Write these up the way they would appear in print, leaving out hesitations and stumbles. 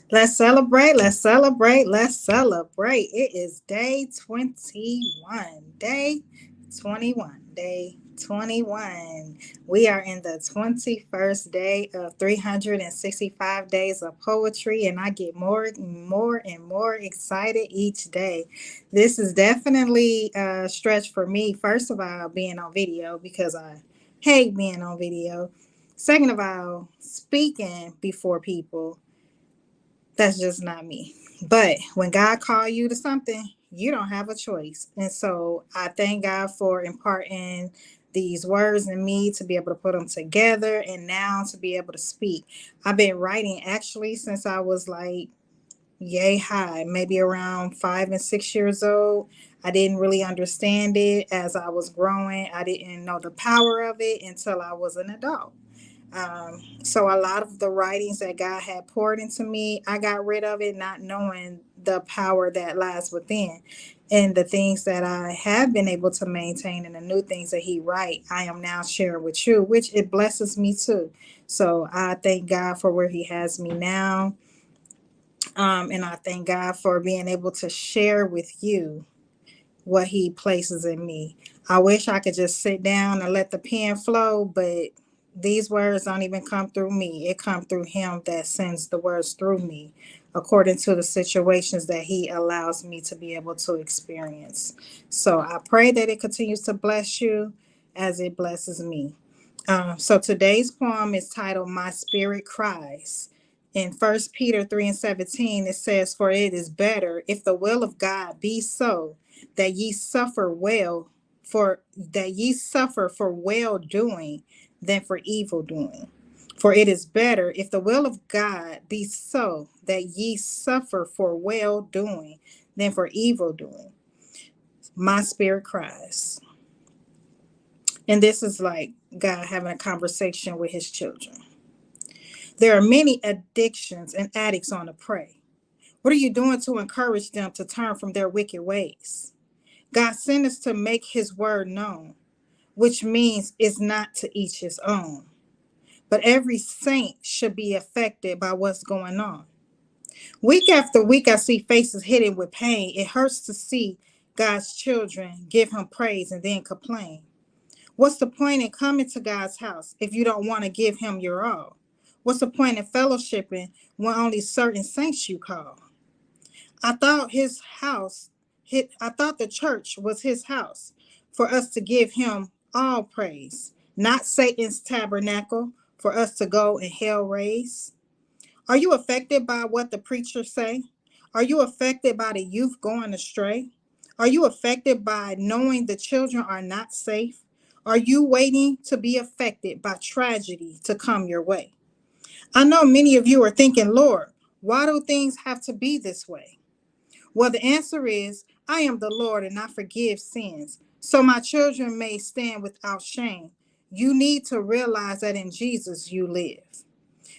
Let's celebrate. Let's celebrate. Let's celebrate. It is day 21. Day 21. Day 21. We are in the 21st day of 365 days of poetry, and I get more and more and more excited each day. This is definitely a stretch for me. First of all, being on video because I hate being on video. Second of all, speaking before people, that's just not me. But when God call you to something, you don't have a choice. And so I thank God for imparting these words in me to be able to put them together and now to be able to speak. I've been writing actually since I was like yay high, maybe around 5 and 6 years old. I didn't really understand it as I was growing. I didn't know the power of it until I was an adult. So a lot of the writings that God had poured into me, I got rid of it, not knowing the power that lies within. And the things that I have been able to maintain and the new things that He write, I am now sharing with you, which it blesses me too. So I thank God for where He has me now. And I thank God for being able to share with you what He places in me. I wish I could just sit down and let the pen flow, but these words don't even come through me. It comes through Him that sends the words through me, according to the situations that He allows me to be able to experience. So I pray that it continues to bless you as it blesses me. So today's poem is titled My Spirit Cries. In 1 Peter 3 and 17, it says, For it is better, if the will of God be so, that ye suffer well for well doing than for evil doing. For it is better, if the will of God be so, that ye suffer for well doing than for evil doing. My spirit cries. And this is like God having a conversation with His children. There are many addictions and addicts on the prey. What are you doing to encourage them to turn from their wicked ways? God sent us to make His word known, which means it's not to each his own. But every saint should be affected by what's going on. Week after week, I see faces hidden with pain. It hurts to see God's children give Him praise and then complain. What's the point in coming to God's house if you don't want to give Him your all? What's the point in fellowshipping when only certain saints you call? I thought His house, I thought the church was His house for us to give Him all praise, not Satan's tabernacle for us to go and hell raise. Are you affected by what the preachers say? Are you affected by the youth going astray? Are you affected by knowing the children are not safe? Are you waiting to be affected by tragedy to come your way? I know many of you are thinking, Lord, why do things have to be this way? Well, the answer is, I am the Lord and I forgive sins, so my children may stand without shame. You need to realize that in Jesus you live.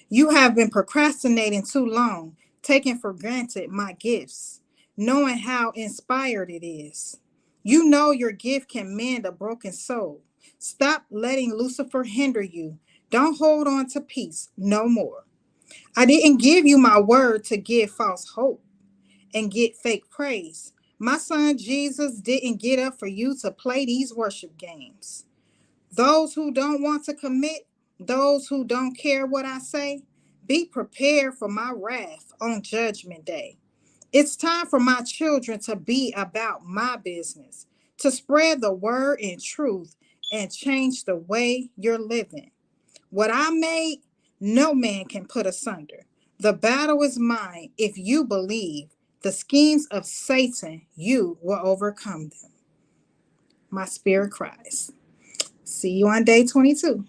You have been procrastinating too long, taking for granted my gifts, knowing how inspired it is. You know your gift can mend a broken soul. Stop letting Lucifer hinder you. Don't hold on to peace no more. I didn't give you my word to give false hope and get fake praise. My son Jesus didn't get up for you to play these worship games. Those who don't want to commit, those who don't care what I say, be prepared for my wrath on Judgment Day. It's time for my children to be about my business, to spread the word in truth and change the way you're living. What I made, no man can put asunder. The battle is mine if you believe. The schemes of Satan, you will overcome them. My spirit cries. See you on day 22.